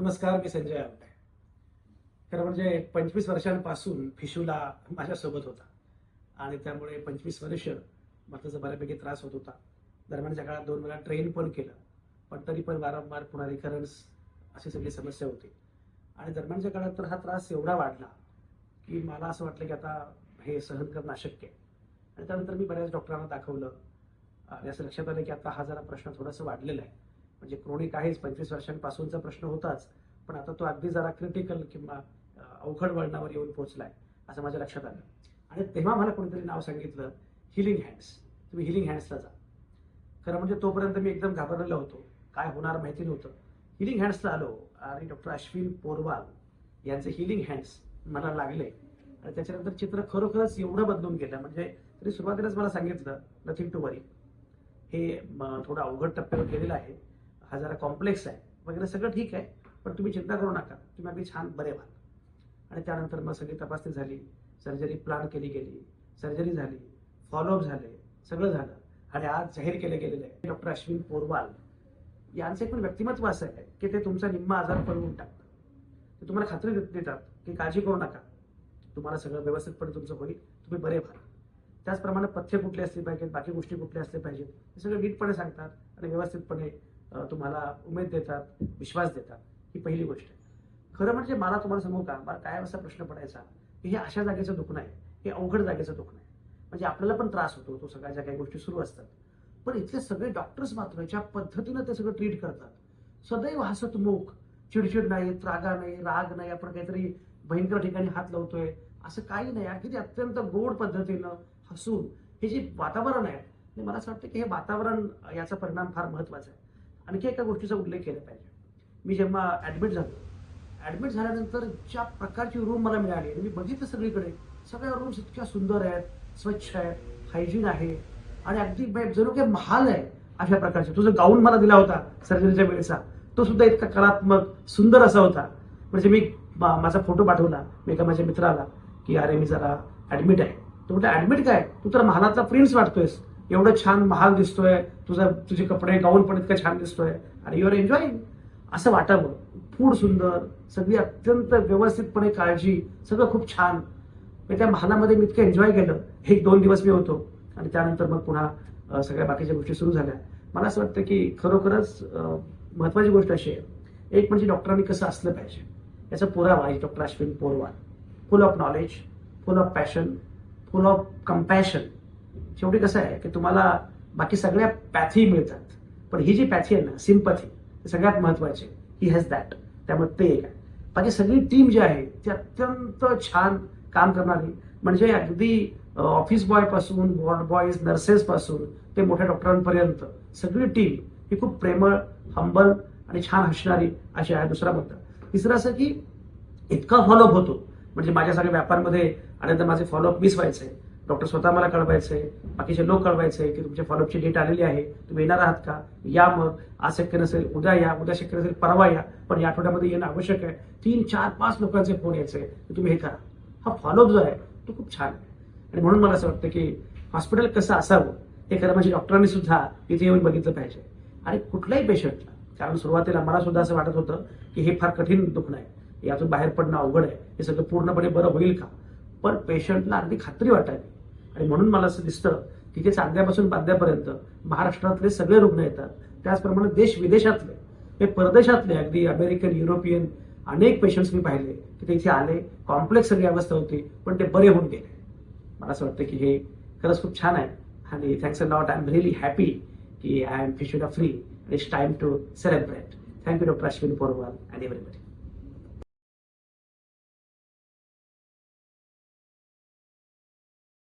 नमस्कार, मी संजय आवटे. खरं म्हणजे 25 वर्षांपासून फिशूला माझ्यासोबत होता आणि त्यामुळे 25 वर्ष मला त्याचा बऱ्यापैकी त्रास होत होता. दरम्यानच्या काळात 2 वेळा ट्रेन पण केलं, पण तरी पण वारंवार पुन्हा रिकरन्स अशी सगळी समस्या होती. आणि दरम्यानच्या काळात तर हा त्रास एवढा वाढला की मला असं वाटलं की आता हे सहन करणं अशक्य आहे. आणि त्यानंतर मी बऱ्याच डॉक्टरांना दाखवलं आणि असं लक्षात आलं की आता हा जरा प्रश्न थोडासा वाढलेला आहे. म्हणजे क्रोनिक आहेच, 25 वर्षांपासूनचा प्रश्न होताच, पण आता तो अगदी जरा क्रिटिकल किंवा अवघड वळणावर येऊन पोहोचलाय असं माझ्या लक्षात आलं. आणि तेव्हा मला कोणीतरी नाव सांगितलं, हिलिंग हँड्स. तुम्ही हिलिंग हँड्सला जा. खरं म्हणजे तोपर्यंत मी एकदम घाबरलेलो होतो, काय होणार माहिती नव्हतं. हिलिंग हँड्सला आलो आणि डॉक्टर अश्विन पोरवाल यांचे हिलिंग हँड्स मला लागले आणि त्याच्यानंतर चित्र खरोखरच एवढं बदलून गेलं. म्हणजे तरी सुरुवातीलाच मला सांगितलं, नथिंग टू वरी, हे थोडं अवघड टप्प्यावर गेलेलं आहे, हा जरा कॉम्प्लेक्स आहे वगैरे, सगळं ठीक आहे, पण तुम्ही चिंता करू नका, तुम्ही अगदी छान बरे व्हाल. आणि त्यानंतर मग सगळी तपासणी झाली, सर्जरी प्लॅन केली गेली, सर्जरी झाली, फॉलोअप झाले, सगळं झालं आणि आज जाहीर केलं गेलेलं आहे. डॉक्टर अश्विन पोरवाल यांचे पण व्यक्तिमत्व असं आहे की ते तुमचा निम्मा आजार पळवून टाकतात. ते तुम्हाला खात्री देतात की काळजी करू नका, तुम्हाला सगळं व्यवस्थितपणे तुमचं होईल, तुम्ही बरे व्हाल. त्याचप्रमाणे पथ्य कुठले असले पाहिजेत, बाकी गोष्टी कुठल्या असल्या पाहिजेत, हे सगळं नीटपणे सांगतात आणि व्यवस्थितपणे तुम्हाला उमेद देतात, विश्वास देतात. ही पहिली गोष्ट आहे. खरं म्हणजे मला तुम्हाला सांगू का, मला काय असा प्रश्न पडायचा की हे अशा जागेचं दुखणं आहे, हे अवघड जागेचं दुखणं आहे. म्हणजे आपल्याला पण त्रास होतो, तो सगळ्या ज्या काही गोष्टी सुरू असतात, पण इथले सगळे डॉक्टर्स मात्र ज्या पद्धतीनं ते सगळं ट्रीट करतात, सदैव हसतमुख, चिडचिड नाही, त्रागा नाही, राग नाही, आपण काहीतरी भयंकर ठिकाणी हात लावतोय असं काही नाही. अगदी अत्यंत गोड पद्धतीनं हसून हे जे वातावरण आहे, ते मला असं वाटतं की हे वातावरण याचा परिणाम फार महत्वाचा आहे. आणखी एका गोष्टीचा उल्लेख केला पाहिजे. मी जेव्हा ऍडमिट झाल्यानंतर ज्या प्रकारची रूम मला मिळाली आणि मी बघितलं सगळीकडे, सगळ्या रूम्स इतक्या सुंदर आहेत, स्वच्छ आहेत, हायजीन आहे आणि अगदी जणू काही महाल आहे अशा प्रकारचे. तुझा गाऊन मला दिला होता सर्जरीच्या वेळेचा, तो सुद्धा इतका कलात्मक सुंदर असा होता. म्हणजे मी माझा फोटो पाठवला मी एका माझ्या मित्राला की अरे मी जरा ऍडमिट आहे. तो म्हटलं ऍडमिट काय, तू तर महालातला प्रिन्स वाटतोयस, एवढं छान महाल दिसतोय, तुझे कपडे गाऊन पण इतकं छान दिसतोय आणि युअर एन्जॉईंग, असं वाटावं. फूड सुंदर, सगळी अत्यंत व्यवस्थितपणे काळजी, सगळं खूप छान. त्या महालामध्ये मी इतकं एन्जॉय केलं. 1-2 दिवस मी होतो आणि त्यानंतर मग पुन्हा सगळ्या बाकीच्या गोष्टी सुरू झाल्या. मला असं वाटतं की खरोखरच महत्वाची गोष्ट अशी आहे, एक म्हणजे डॉक्टरांनी कसं असलं पाहिजे याचा पुरावा आहे doctor Ashwin Porwal. Full of knowledge, full of passion, full of compassion. शेवटी कसं आहे की तुम्हाला बाकी सगळ्या पॅथी मिळतात, पण ही जी पॅथी आहे ना, सिम्पथी, सगळ्यात महत्वाची, ही हॅज दॅट. त्यामुळे ते एक आहे. बाकी सगळी टीम जी आहे ती अत्यंत छान काम करणारी, म्हणजे अगदी ऑफिस बॉय पासून, वॉर्ड बॉयज, नर्सेस पासून ते मोठ्या डॉक्टरांपर्यंत सगळी टीम ही खूप प्रेमळ, हंबल आणि छान हसणारी अशी आहे. दुसरा मुद्दा. तिसरं असं की इतका फॉलोअप होतो, म्हणजे माझ्या सगळ्या व्यापारमध्ये आणि माझे फॉलोअप मिस व्हायचे. डॉक्टर स्वतः मला कळवायचे, बाकीचे लोक कळवायचे की तुमच्या फॉलोअपची डेट आलेली आहे, तुम्ही येणार आहात का, या, मग आज शक्य नसेल उद्या या, उद्या शक्य नसेल परवा या, पण या आठवड्यामध्ये येणं आवश्यक आहे. 3, 4, 5 लोकांचे फोन यायचे की तुम्ही हे करा. हा फॉलोअप जो आहे तो खूप छान आहे. आणि म्हणून मला असं वाटतं की हॉस्पिटल कसं असावं हे खरं म्हणजे डॉक्टरांनी सुद्धा इथे येऊन बघितलं पाहिजे. आणि कुठल्याही पेशंटला, कारण सुरुवातीला मला सुद्धा असं वाटत होतं की हे फार कठीण दुखणं आहे, यातून बाहेर पडणं अवघड आहे, हे सगळं पूर्णपणे बरं होईल का, पण पेशंटला अगदी खात्री वाटायची. आणि म्हणून मला असं दिसतं की ते चांगल्यापासून बांध्यापर्यंत महाराष्ट्रातले सगळे रुग्ण येतात. त्याचप्रमाणे देश विदेशातले, हे परदेशातले, अगदी अमेरिकन, युरोपियन अनेक पेशंट्स मी पाहिले की ते इथे आले, कॉम्प्लेक्स सगळी अवस्था होती, पण ते बरे होऊन गेले. मला असं वाटतं की हे खरंच खूप छान आहे. आणि thanks a lot. I am really happy की I am fistula free. It's time to celebrate. Thank you doctor Ashwin Porwal and everybody.